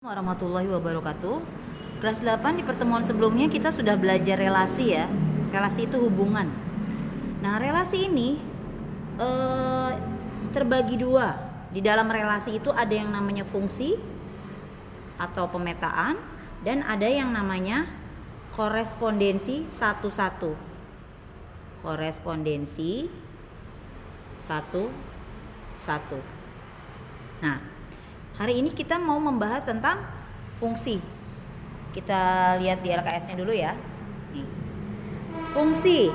Warahmatullahi wabarakatuh. Kelas 8 di pertemuan sebelumnya kita sudah belajar relasi ya. Relasi itu hubungan. Nah, relasi ini terbagi dua. Di dalam relasi itu ada yang namanya fungsi atau pemetaan dan ada yang namanya korespondensi satu-satu. Korespondensi satu-satu. Nah, hari ini kita mau membahas tentang fungsi. Kita lihat di LKS-nya dulu ya. Nih. Fungsi.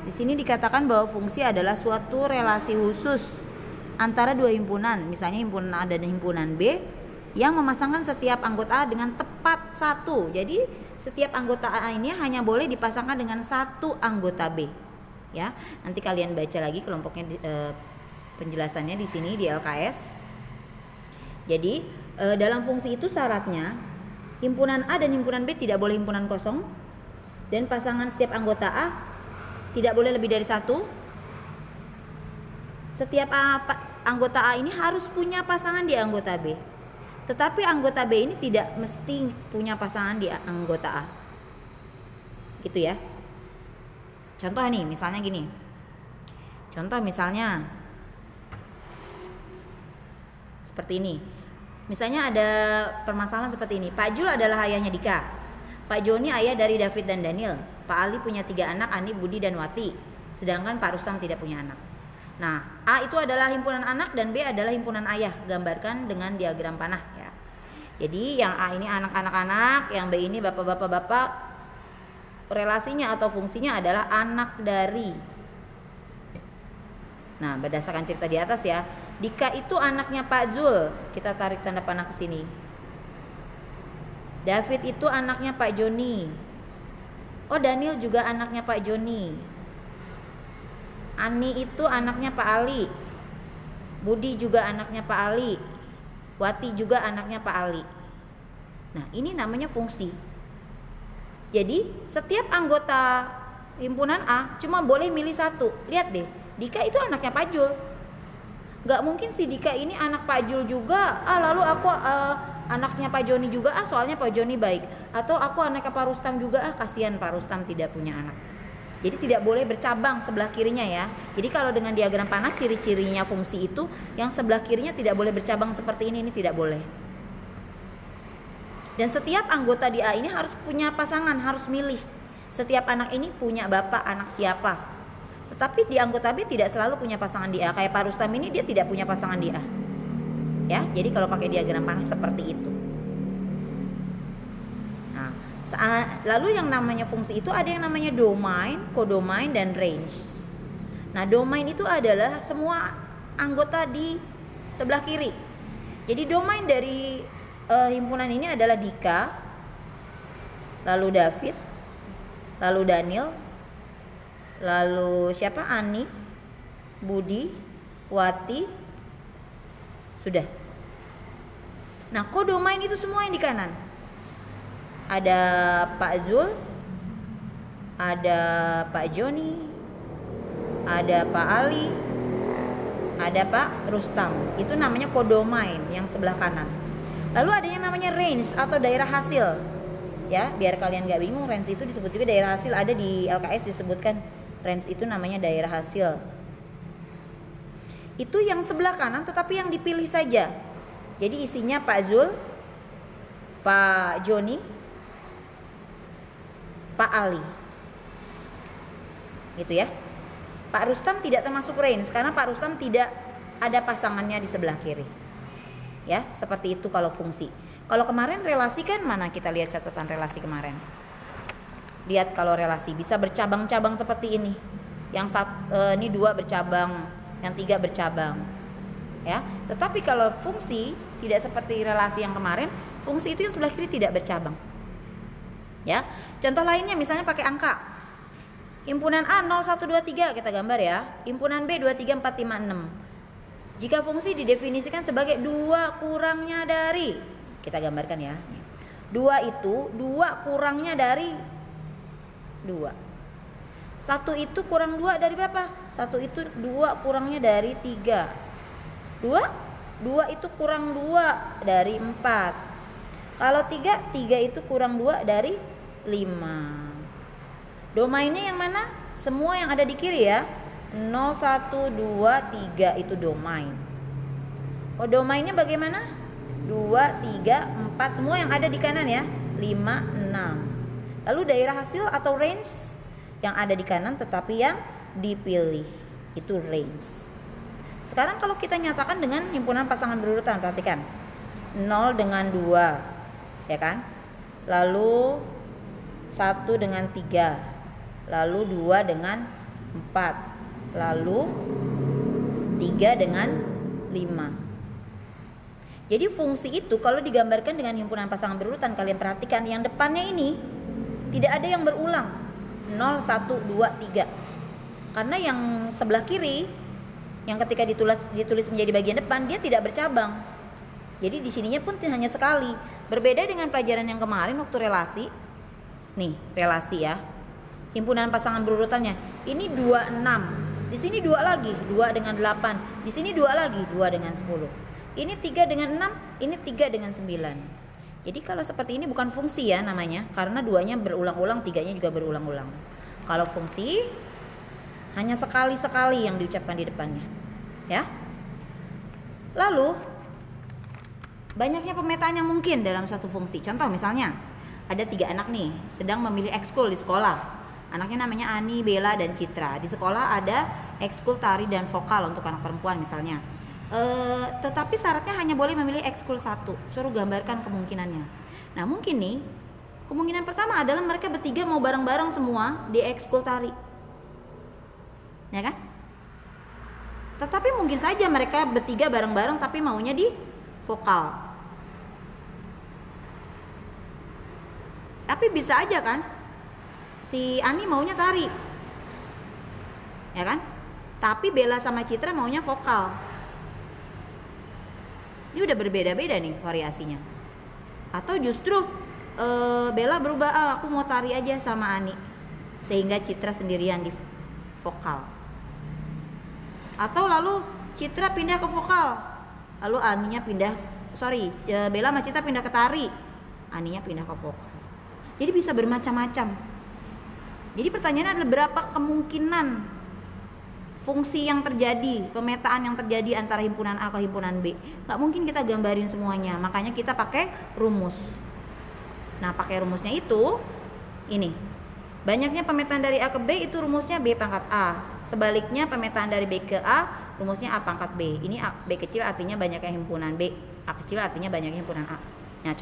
Di sini dikatakan bahwa fungsi adalah suatu relasi khusus antara dua himpunan, misalnya himpunan A dan himpunan B, yang memasangkan setiap anggota A dengan tepat satu. Jadi setiap anggota A ini hanya boleh dipasangkan dengan satu anggota B. Ya, nanti kalian baca lagi kelompoknya penjelasannya di sini di LKS. Jadi dalam fungsi itu syaratnya himpunan A dan himpunan B tidak boleh himpunan kosong, dan pasangan setiap anggota A tidak boleh lebih dari satu. Setiap anggota A ini harus punya pasangan di anggota B, tetapi anggota B ini tidak mesti punya pasangan di anggota A. Gitu ya. Contoh nih, misalnya gini. Contoh misalnya seperti ini. Misalnya ada permasalahan seperti ini. Pak Jul adalah ayahnya Dika. Pak Joni ayah dari David dan Daniel. Pak Ali punya 3 anak, Ani, Budi, dan Wati. Sedangkan Pak Rustam tidak punya anak. Nah, A itu adalah himpunan anak dan B adalah himpunan ayah. Gambarkan dengan diagram panah ya. Jadi yang A ini anak-anak, yang B ini bapak-bapak. Relasinya atau fungsinya adalah anak dari. Nah, berdasarkan cerita di atas ya. Dika itu anaknya Pak Zul. Kita tarik tanda panah ke sini. David itu anaknya Pak Joni. Oh, Daniel juga anaknya Pak Joni. Ani itu anaknya Pak Ali. Budi juga anaknya Pak Ali. Wati juga anaknya Pak Ali. Nah, ini namanya fungsi. Jadi, setiap anggota himpunan A cuma boleh milih satu. Lihat deh, Dika itu anaknya Pak Jul. Gak mungkin si Dika ini anak Pak Jul juga. Lalu aku anaknya Pak Joni juga. Soalnya Pak Joni baik. Atau aku anaknya Pak Rustam juga. Kasihan Pak Rustam tidak punya anak. Jadi tidak boleh bercabang sebelah kirinya ya. Jadi kalau dengan diagram panah ciri-cirinya fungsi itu, yang sebelah kirinya tidak boleh bercabang seperti ini tidak boleh. Dan setiap anggota di A ini harus punya pasangan, harus milih. Setiap anak ini punya bapak, anak siapa. Tetapi di anggota B tidak selalu punya pasangan di A. Kayak Pak Rustam ini dia tidak punya pasangan di A. Ya, jadi kalau pakai diagram panah seperti itu. Nah, lalu yang namanya fungsi itu ada yang namanya domain, kodomain, dan range. Nah, domain itu adalah semua anggota di sebelah kiri. Jadi domain dari himpunan ini adalah Dika, lalu David, lalu Daniel, lalu siapa? Ani, Budi, Wati. Sudah. Nah, kodomain itu semua yang di kanan. Ada Pak Zul, ada Pak Joni, ada Pak Ali, ada Pak Rustam. Itu namanya kodomain yang sebelah kanan. Lalu ada yang namanya range atau daerah hasil. Ya, biar kalian gak bingung, range itu disebut juga daerah hasil. Ada di LKS disebutkan range itu namanya daerah hasil. Itu yang sebelah kanan tetapi yang dipilih saja. Jadi isinya Pak Zul, Pak Joni, Pak Ali. Gitu ya. Pak Rustam tidak termasuk range karena Pak Rustam tidak ada pasangannya di sebelah kiri. Ya, seperti itu kalau fungsi. Kalau kemarin relasi kan mana, kita lihat catatan relasi kemarin. Lihat kalau relasi bisa bercabang-cabang seperti ini. Yang ini 2 bercabang, yang 3 bercabang. Ya, tetapi kalau fungsi tidak seperti relasi yang kemarin, fungsi itu yang sebelah kiri tidak bercabang. Ya, contoh lainnya misalnya pakai angka. Himpunan A 0 1 2 3 kita gambar ya. Himpunan B 2 3 4 5 6. Jika fungsi didefinisikan sebagai 2 kurangnya dari, kita gambarkan ya. 2 itu 2 kurangnya dari 2. 1 itu kurang 2 dari berapa? 1 itu 2 kurangnya dari 3. 2 2 itu kurang 2 dari 4. Kalau 3, 3 itu kurang 2 dari 5. Domainnya yang mana? Semua yang ada di kiri ya. 0, 1, 2, 3 itu domain. Kok domainnya bagaimana? 2, 3, 4 semua yang ada di kanan ya. 5, 6. Lalu daerah hasil atau range yang ada di kanan tetapi yang dipilih itu range. Sekarang kalau kita nyatakan dengan himpunan pasangan berurutan, perhatikan. 0 dengan 2 ya kan, lalu 1 dengan 3, lalu 2 dengan 4, lalu 3 dengan 5. Jadi fungsi itu kalau digambarkan dengan himpunan pasangan berurutan, kalian perhatikan yang depannya ini tidak ada yang berulang 0, 1, 2, 3. Karena yang sebelah kiri yang ketika ditulis menjadi bagian depan dia tidak bercabang. Jadi di sininya pun hanya sekali. Berbeda dengan pelajaran yang kemarin waktu relasi. Nih, relasi ya. Himpunan pasangan berurutannya. Ini 26. Di sini 2 lagi, 2 dengan 8. Di sini 2 lagi, 2 dengan 10. Ini 3 dengan 6, ini 3 dengan 9. Jadi kalau seperti ini bukan fungsi ya namanya, karena 2-nya berulang-ulang, 3-nya juga berulang-ulang. Kalau fungsi hanya sekali-sekali yang diucapkan di depannya. Ya. Lalu banyaknya pemetaan yang mungkin dalam satu fungsi. Contoh misalnya, ada 3 anak nih sedang memilih ekskul di sekolah. Anaknya namanya Ani, Bella, dan Citra. Di sekolah ada ekskul tari dan vokal untuk anak perempuan misalnya. Tetapi syaratnya hanya boleh memilih ekskul 1. Suruh gambarkan kemungkinannya. Nah mungkin nih, kemungkinan pertama adalah mereka bertiga mau bareng-bareng semua di ekskul tari. Ya kan? Tetapi mungkin saja mereka bertiga bareng-bareng tapi maunya di vokal. Tapi bisa aja kan si Ani maunya tari, ya kan? Tapi Bella sama Citra maunya vokal. Ini udah berbeda-beda nih variasinya. Atau justru Bella berubah, aku mau tari aja sama Ani, sehingga Citra sendirian di vokal. Atau lalu Citra pindah ke vokal, lalu Aninya Bella sama Citra pindah ke tari, Aninya pindah ke vokal. Jadi bisa bermacam-macam. Jadi pertanyaannya adalah berapa kemungkinan fungsi yang terjadi, pemetaan yang terjadi antara himpunan A ke himpunan B. Gak mungkin kita gambarin semuanya, makanya kita pakai rumus. Nah pakai rumusnya itu ini, banyaknya pemetaan dari A ke B itu rumusnya B pangkat A. Sebaliknya pemetaan dari B ke A rumusnya A pangkat B. Ini B kecil artinya banyaknya himpunan B, A kecil artinya banyaknya himpunan A. Nah,